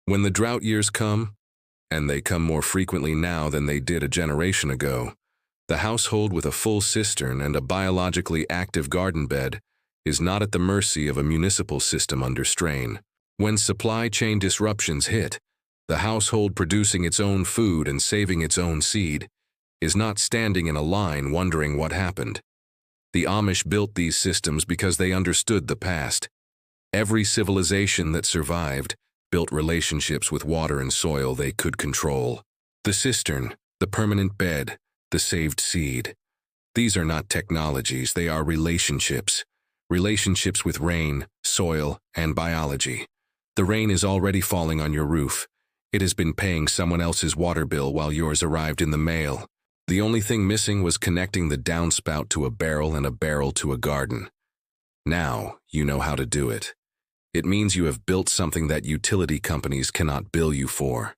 When the drought years come, and they come more frequently now than they did a generation ago, the household with a full cistern and a biologically active garden bed is not at the mercy of a municipal system under strain. When supply chain disruptions hit, the household producing its own food and saving its own seed is not standing in a line wondering what happened. The Amish built these systems because they understood the past. Every civilization that survived built relationships with water and soil they could control. The cistern, the permanent bed, the saved seed. These are not technologies, they are relationships. Relationships with rain, soil, and biology. The rain is already falling on your roof. It has been paying someone else's water bill while yours arrived in the mail. The only thing missing was connecting the downspout to a barrel and a barrel to a garden. Now you know how to do it. It means you have built something that utility companies cannot bill you for,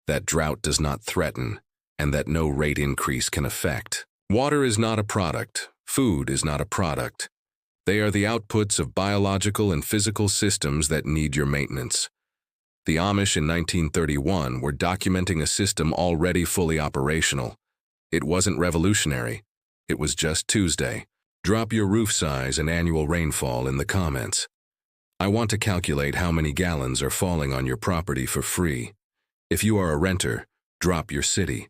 that drought does not threaten, and that no rate increase can affect. Water is not a product. Food is not a product. They are the outputs of biological and physical systems that need your maintenance. The Amish in 1931 were documenting a system already fully operational. It wasn't revolutionary. It was just Tuesday. Drop your roof size and annual rainfall in the comments. I want to calculate how many gallons are falling on your property for free. If you are a renter, drop your city.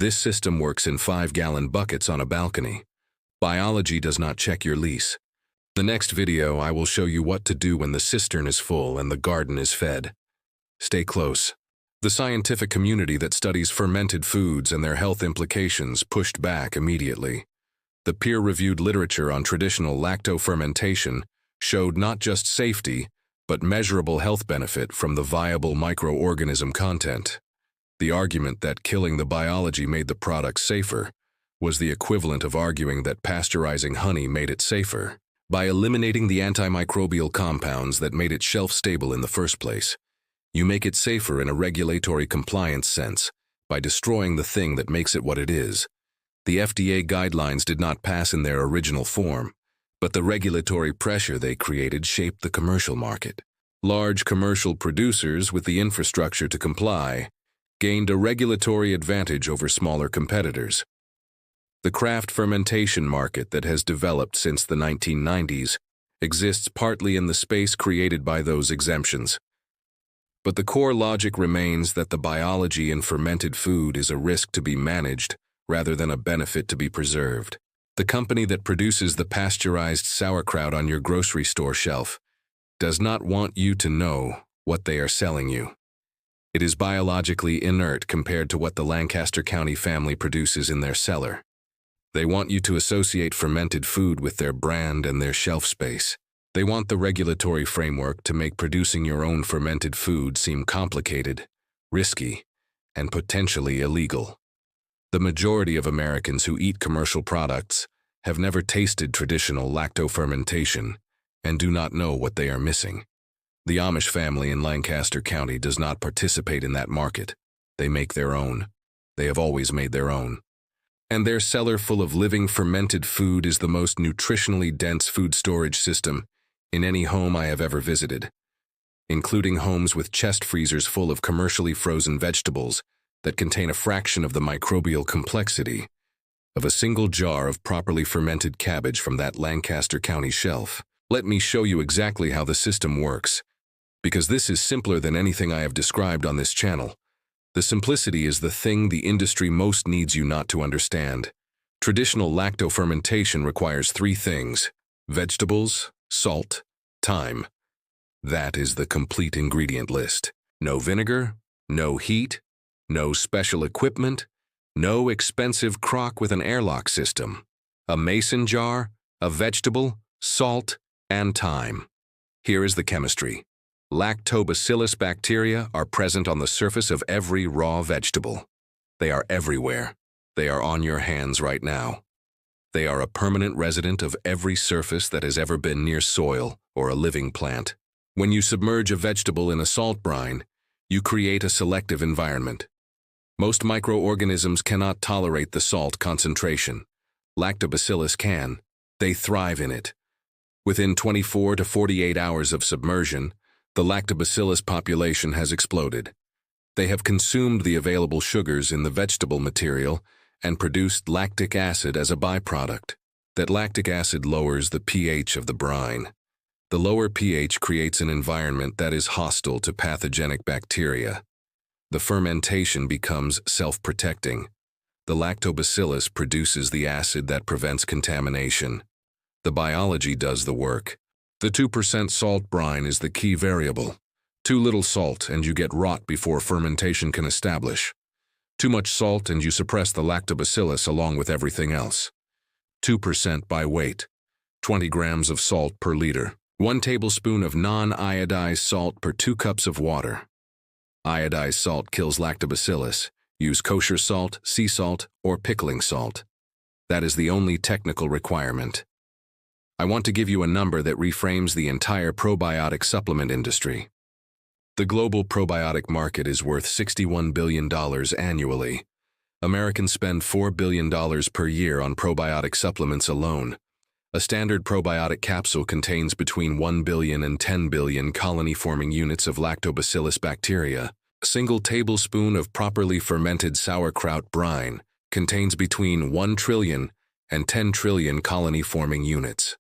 This system works in 5-gallon buckets on a balcony. Biology does not check your lease. The next video I will show you what to do when the cistern is full and the garden is fed. Stay close. The scientific community that studies fermented foods and their health implications pushed back immediately. The peer-reviewed literature on traditional lactofermentation showed not just safety, but measurable health benefit from the viable microorganism content. The argument that killing the biology made the product safer was the equivalent of arguing that pasteurizing honey made it safer. By eliminating the antimicrobial compounds that made it shelf-stable in the first place, you make it safer in a regulatory compliance sense by destroying the thing that makes it what it is. The FDA guidelines did not pass in their original form, but the regulatory pressure they created shaped the commercial market. Large commercial producers with the infrastructure to comply gained a regulatory advantage over smaller competitors. The craft fermentation market that has developed since the 1990s exists partly in the space created by those exemptions. But the core logic remains that the biology in fermented food is a risk to be managed rather than a benefit to be preserved. The company that produces the pasteurized sauerkraut on your grocery store shelf does not want you to know what they are selling you. It is biologically inert compared to what the Lancaster County family produces in their cellar. They want you to associate fermented food with their brand and their shelf space. They want the regulatory framework to make producing your own fermented food seem complicated, risky, and potentially illegal. The majority of Americans who eat commercial products have never tasted traditional lactofermentation and do not know what they are missing. The Amish family in Lancaster County does not participate in that market. They make their own. They have always made their own. And their cellar full of living fermented food is the most nutritionally dense food storage system in any home I have ever visited, including homes with chest freezers full of commercially frozen vegetables that contain a fraction of the microbial complexity of a single jar of properly fermented cabbage from that Lancaster County shelf. Let me show you exactly how the system works, because this is simpler than anything I have described on this channel. The simplicity is the thing the industry most needs you not to understand. Traditional lactofermentation requires 3 things: vegetables, salt, time. That is the complete ingredient list. No vinegar, no heat, no special equipment, no expensive crock with an airlock system. A mason jar, a vegetable, salt, and time. Here is the chemistry. Lactobacillus bacteria are present on the surface of every raw vegetable. They are everywhere. They are on your hands right now. They are a permanent resident of every surface that has ever been near soil or a living plant. When you submerge a vegetable in a salt brine, you create a selective environment. Most microorganisms cannot tolerate the salt concentration. Lactobacillus can. They thrive in it. Within 24 to 48 hours of submersion, The lactobacillus population has exploded. They have consumed the available sugars in the vegetable material and produced lactic acid as a byproduct. That lactic acid lowers the pH of the brine. The lower pH creates an environment that is hostile to pathogenic bacteria. The fermentation becomes self-protecting. The lactobacillus produces the acid that prevents contamination. The biology does the work. The 2% salt brine is the key variable. Too little salt and you get rot before fermentation can establish. Too much salt and you suppress the lactobacillus along with everything else. 2% by weight. 20 grams of salt per liter. 1 tablespoon of non-iodized salt per 2 cups of water. Iodized salt kills lactobacillus. Use kosher salt, sea salt, or pickling salt. That is the only technical requirement. I want to give you a number that reframes the entire probiotic supplement industry. The global probiotic market is worth $61 billion annually. Americans spend $4 billion per year on probiotic supplements alone. A standard probiotic capsule contains between 1 billion and 10 billion colony-forming units of lactobacillus bacteria. A single tablespoon of properly fermented sauerkraut brine contains between 1 trillion and 10 trillion colony-forming units.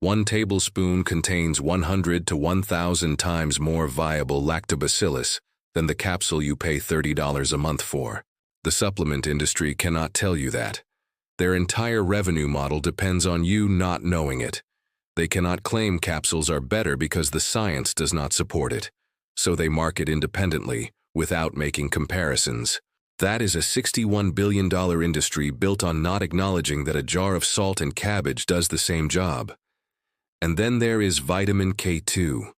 1 tablespoon contains 100 to 1,000 times more viable lactobacillus than the capsule you pay $30 a month for. The supplement industry cannot tell you that. Their entire revenue model depends on you not knowing it. They cannot claim capsules are better because the science does not support it, so they market independently, without making comparisons. That is a $61 billion industry built on not acknowledging that a jar of salt and cabbage does the same job. And then there is vitamin K2.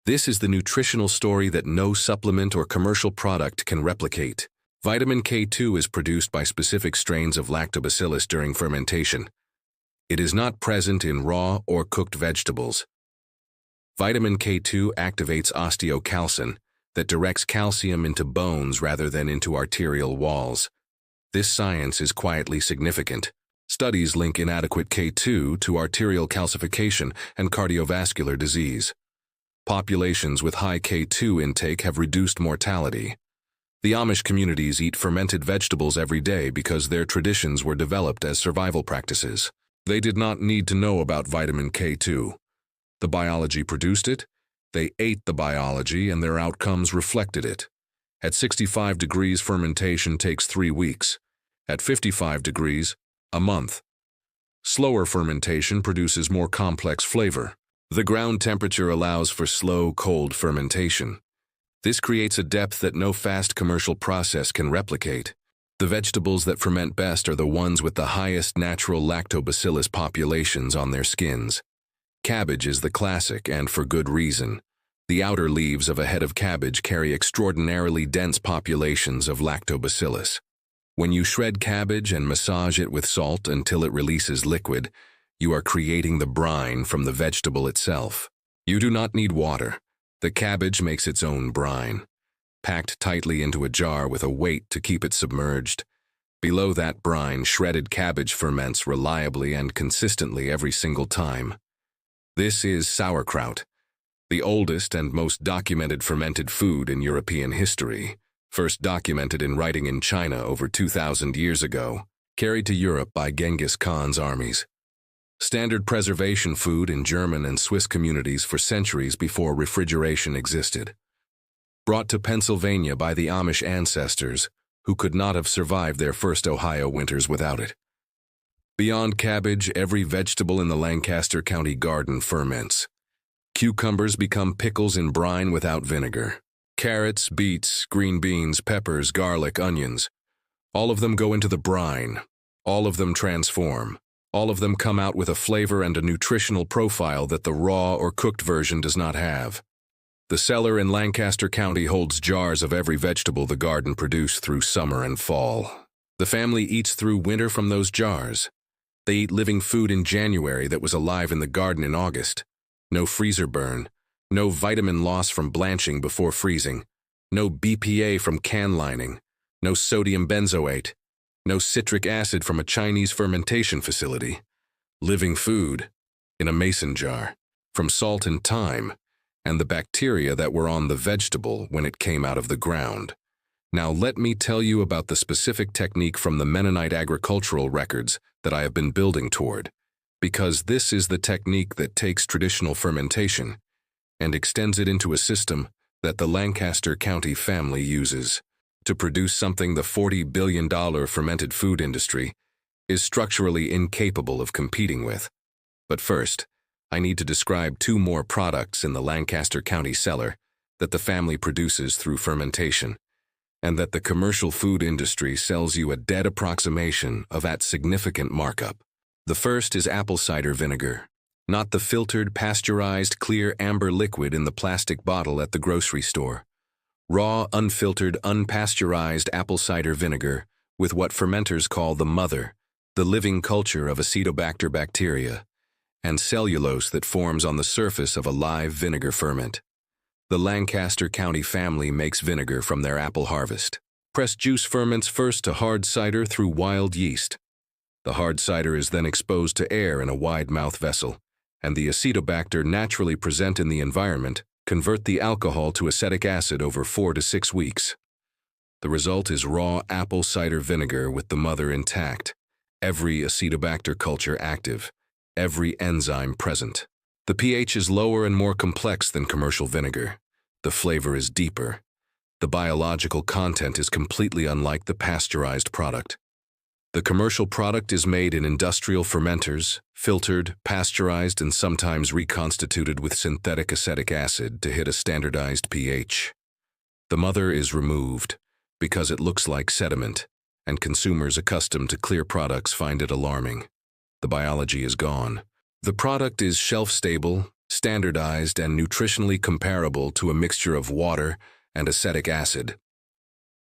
This is the nutritional story that no supplement or commercial product can replicate. Vitamin K2 is produced by specific strains of lactobacillus during fermentation. It is not present in raw or cooked vegetables. Vitamin K2 activates osteocalcin, that directs calcium into bones rather than into arterial walls. This science is quietly significant. Studies link inadequate K2 to arterial calcification and cardiovascular disease. Populations with high K2 intake have reduced mortality. The Amish communities eat fermented vegetables every day because their traditions were developed as survival practices. They did not need to know about vitamin K2. The biology produced it, they ate the biology, and their outcomes reflected it. At 65 degrees, fermentation takes 3 weeks. At 55 degrees, a month. Slower fermentation produces more complex flavor. The ground temperature allows for slow, cold fermentation. This creates a depth that no fast commercial process can replicate. The vegetables that ferment best are the ones with the highest natural lactobacillus populations on their skins. Cabbage is the classic, and for good reason. The outer leaves of a head of cabbage carry extraordinarily dense populations of lactobacillus. When you shred cabbage and massage it with salt until it releases liquid, you are creating the brine from the vegetable itself. You do not need water. The cabbage makes its own brine, packed tightly into a jar with a weight to keep it submerged. Below that brine, shredded cabbage ferments reliably and consistently every single time. This is sauerkraut, the oldest and most documented fermented food in European history, first documented in writing in China over 2,000 years ago, carried to Europe by Genghis Khan's armies. Standard preservation food in German and Swiss communities for centuries before refrigeration existed. Brought to Pennsylvania by the Amish ancestors, who could not have survived their first Ohio winters without it. Beyond cabbage, every vegetable in the Lancaster County garden ferments. Cucumbers become pickles in brine without vinegar. Carrots, beets, green beans, peppers, garlic, onions. All of them go into the brine. All of them transform. All of them come out with a flavor and a nutritional profile that the raw or cooked version does not have. The cellar in Lancaster County holds jars of every vegetable the garden produced through summer and fall. The family eats through winter from those jars. They eat living food in January that was alive in the garden in August. No freezer burn, no vitamin loss from blanching before freezing, no BPA from can lining, no sodium benzoate, no citric acid from a Chinese fermentation facility. Living food in a mason jar, from salt and thyme, and the bacteria that were on the vegetable when it came out of the ground. Now let me tell you about the specific technique from the Mennonite agricultural records that I have been building toward, because this is the technique that takes traditional fermentation and extends it into a system that the Lancaster County family uses to produce something the $40 billion fermented food industry is structurally incapable of competing with. But first, I need to describe 2 more products in the Lancaster County cellar that the family produces through fermentation, and that the commercial food industry sells you a dead approximation of at significant markup. The first is apple cider vinegar, not the filtered, pasteurized, clear amber liquid in the plastic bottle at the grocery store. Raw, unfiltered, unpasteurized apple cider vinegar with what fermenters call the mother, the living culture of Acetobacter bacteria, and cellulose that forms on the surface of a live vinegar ferment. The Lancaster County family makes vinegar from their apple harvest. Pressed juice ferments first to hard cider through wild yeast. The hard cider is then exposed to air in a wide-mouth vessel, and the Acetobacter naturally present in the environment convert the alcohol to acetic acid over 4 to 6 weeks. The result is raw apple cider vinegar with the mother intact, every Acetobacter culture active, every enzyme present. The pH is lower and more complex than commercial vinegar. The flavor is deeper. The biological content is completely unlike the pasteurized product. The commercial product is made in industrial fermenters, filtered, pasteurized, and sometimes reconstituted with synthetic acetic acid to hit a standardized pH. The mother is removed because it looks like sediment, and consumers accustomed to clear products find it alarming. The biology is gone. The product is shelf-stable, standardized, and nutritionally comparable to a mixture of water and acetic acid.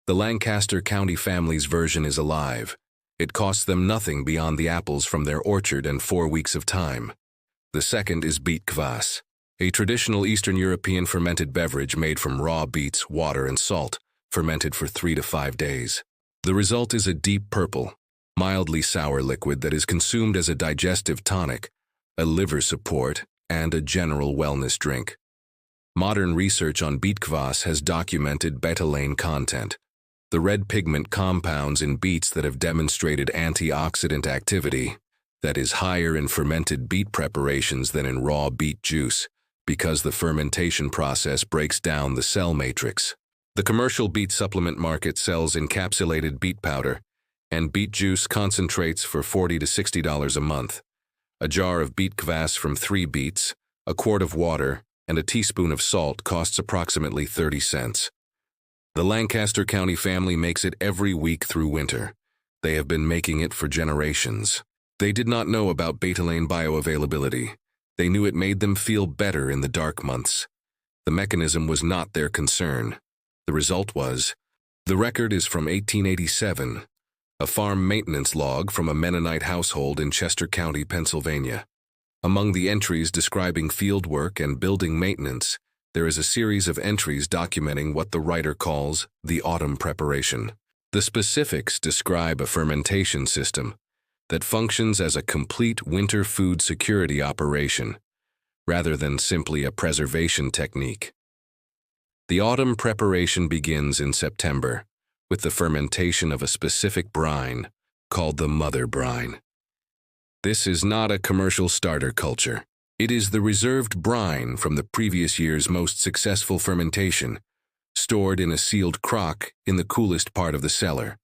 The Lancaster County family's version is alive. It costs them nothing beyond the apples from their orchard and 4 weeks of time. The second is beet kvass, a traditional Eastern European fermented beverage made from raw beets, water, and salt, fermented for 3 to 5 days. The result is a deep purple, mildly sour liquid that is consumed as a digestive tonic, a liver support, and a general wellness drink. Modern research on beet kvass has documented betalain content, the red pigment compounds in beets that have demonstrated antioxidant activity that is higher in fermented beet preparations than in raw beet juice, because the fermentation process breaks down the cell matrix. The commercial beet supplement market sells encapsulated beet powder and beet juice concentrates for $40 to $60 a month. A jar of beet kvass from 3 beets, a quart of water, and a teaspoon of salt costs approximately 30 cents. The Lancaster County family makes it every week through winter. They have been making it for generations. They did not know about betalain bioavailability. They knew it made them feel better in the dark months. The mechanism was not their concern. The result was, the record is from 1887, a farm maintenance log from a Mennonite household in Chester County, Pennsylvania. Among the entries describing field work and building maintenance, there is a series of entries documenting what the writer calls the autumn preparation. The specifics describe a fermentation system that functions as a complete winter food security operation, rather than simply a preservation technique. The autumn preparation begins in September, with the fermentation of a specific brine, called the mother brine. This is not a commercial starter culture. It is the reserved brine from the previous year's most successful fermentation, stored in a sealed crock in the coolest part of the cellar.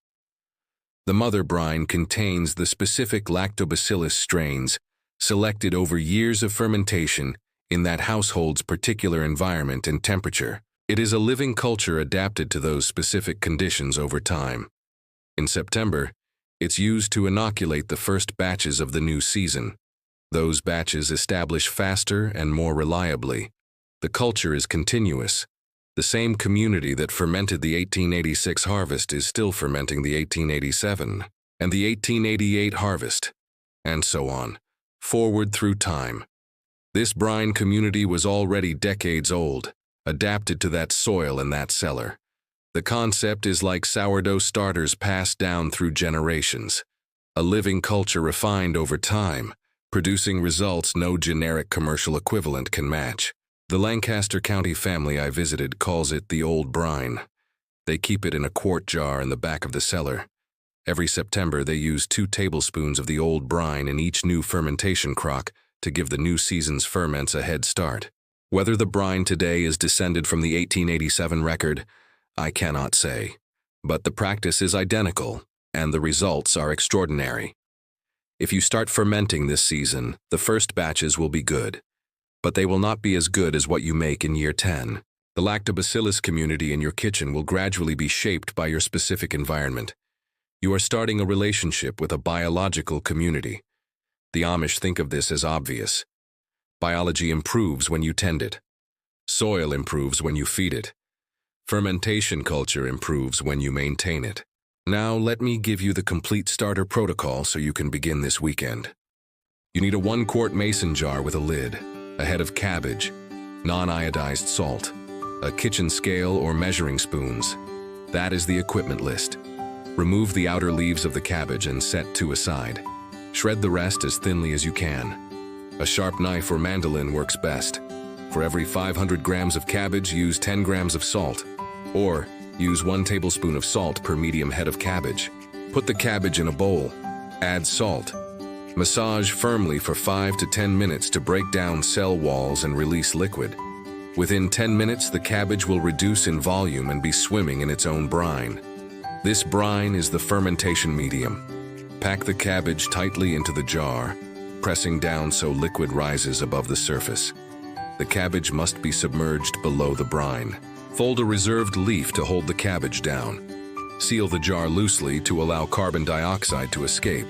The mother brine contains the specific lactobacillus strains selected over years of fermentation in that household's particular environment and temperature. It is a living culture adapted to those specific conditions over time. In September, it's used to inoculate the first batches of the new season. Those batches establish faster and more reliably. The culture is continuous. The same community that fermented the 1886 harvest is still fermenting the 1887 and the 1888 harvest, and so on, forward through time. This brine community was already decades old, adapted to that soil and that cellar. The concept is like sourdough starters passed down through generations, a living culture refined over time, producing results no generic commercial equivalent can match. The Lancaster County family I visited calls it the old brine. They keep it in a quart jar in the back of the cellar. Every September, they use 2 tablespoons of the old brine in each new fermentation crock to give the new season's ferments a head start. Whether the brine today is descended from the 1887 record, I cannot say. But the practice is identical, and the results are extraordinary. If you start fermenting this season, the first batches will be good, but they will not be as good as what you make in year 10. The lactobacillus community in your kitchen will gradually be shaped by your specific environment. You are starting a relationship with a biological community. The Amish think of this as obvious. Biology improves when you tend it. Soil improves when you feed it. Fermentation culture improves when you maintain it. Now let me give you the complete starter protocol so you can begin this weekend. You need a 1-quart mason jar with a lid, a head of cabbage, non-iodized salt, a kitchen scale or measuring spoons. That is the equipment list. Remove the outer leaves of the cabbage and set 2 aside. Shred the rest as thinly as you can. A sharp knife or mandolin works best. For every 500 grams of cabbage, use 10 grams of salt, or use 1 tablespoon of salt per medium head of cabbage. Put the cabbage in a bowl. Add salt. Massage firmly for 5 to 10 minutes to break down cell walls and release liquid. Within 10 minutes, the cabbage will reduce in volume and be swimming in its own brine. This brine is the fermentation medium. Pack the cabbage tightly into the jar, pressing down so liquid rises above the surface. The cabbage must be submerged below the brine. Fold a reserved leaf to hold the cabbage down. Seal the jar loosely to allow carbon dioxide to escape.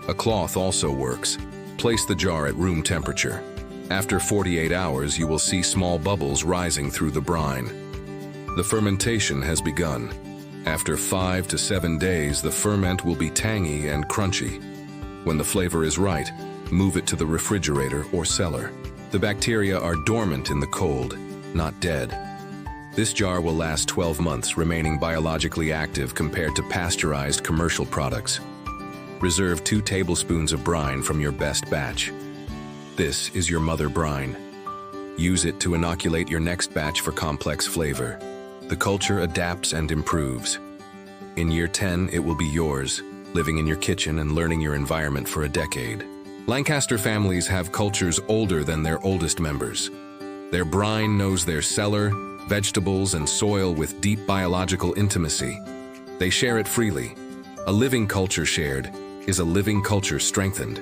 A cloth also works. Place the jar at room temperature. After 48 hours, you will see small bubbles rising through the brine. The fermentation has begun. After 5 to 7 days, the ferment will be tangy and crunchy. When the flavor is right, move it to the refrigerator or cellar. The bacteria are dormant in the cold, not dead. This jar will last 12 months, remaining biologically active compared to pasteurized commercial products. Reserve 2 tablespoons of brine from your best batch. This is your mother brine. Use it to inoculate your next batch for complex flavor. The culture adapts and improves. In year 10, it will be yours, living in your kitchen and learning your environment for a decade. Lancaster families have cultures older than their oldest members. Their brine knows their cellar, vegetables, and soil with deep biological intimacy. They share it freely. A living culture shared is a living culture strengthened.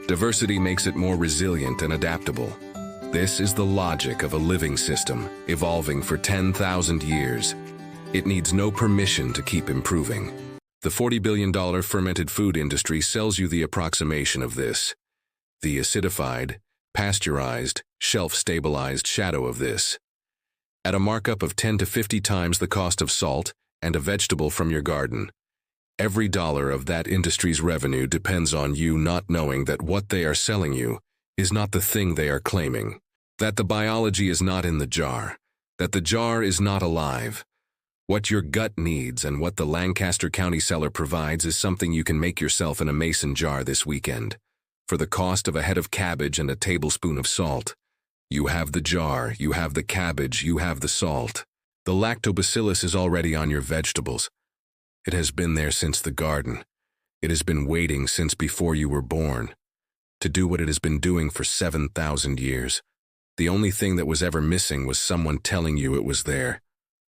Diversity makes it more resilient and adaptable. This is the logic of a living system, evolving for 10,000 years. It needs no permission to keep improving. The $40 billion fermented food industry sells you the approximation of this. The acidified, pasteurized, shelf-stabilized shadow of this. At a markup of 10 to 50 times the cost of salt and a vegetable from your garden. Every dollar of that industry's revenue depends on you not knowing that what they are selling you is not the thing they are claiming. That the biology is not in the jar. That the jar is not alive. What your gut needs and what the Lancaster County cellar provides is something you can make yourself in a mason jar this weekend. For the cost of a head of cabbage and a tablespoon of salt. You have the jar, you have the cabbage, you have the salt. The lactobacillus is already on your vegetables. It has been there since the garden. It has been waiting since before you were born. To do what it has been doing for 7,000 years. The only thing that was ever missing was someone telling you it was there.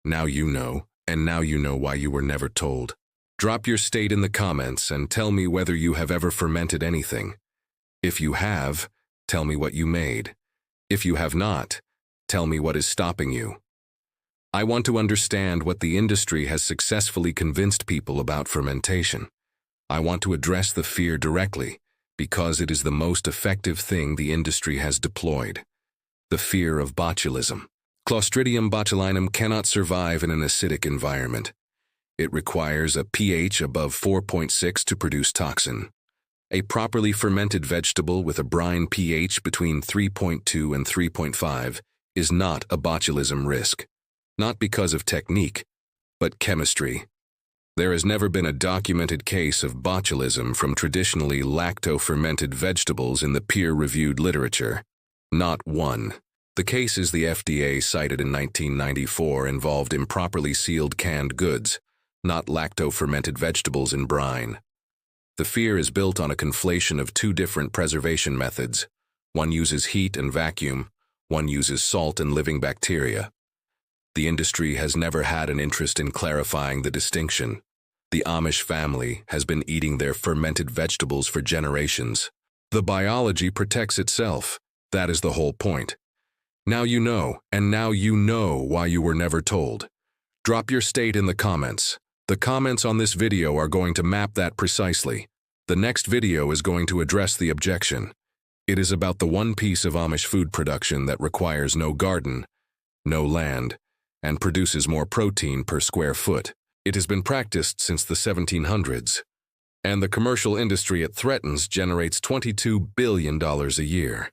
Now you know, and now you know why you were never told. Drop your state in the comments and tell me whether you have ever fermented anything. If you have, tell me what you made. If you have not, tell me what is stopping you. I want to understand what the industry has successfully convinced people about fermentation. I want to address the fear directly, because it is the most effective thing the industry has deployed. The fear of botulism. Clostridium botulinum cannot survive in an acidic environment. It requires a pH above 4.6 to produce toxin. A properly fermented vegetable with a brine pH between 3.2 and 3.5 is not a botulism risk. Not because of technique, but chemistry. There has never been a documented case of botulism from traditionally lacto-fermented vegetables in the peer-reviewed literature. Not one. The cases the FDA cited in 1994 involved improperly sealed canned goods, not lacto-fermented vegetables in brine. The fear is built on a conflation of two different preservation methods. One uses heat and vacuum, one uses salt and living bacteria. The industry has never had an interest in clarifying the distinction. The Amish family has been eating their fermented vegetables for generations. The biology protects itself. That is the whole point. Now you know, and now you know why you were never told. Drop your state in the comments. The comments on this video are going to map that precisely. The next video is going to address the objection. It is about the one piece of Amish food production that requires no garden, no land, and produces more protein per square foot. It has been practiced since the 1700s, and the commercial industry it threatens generates $22 billion a year.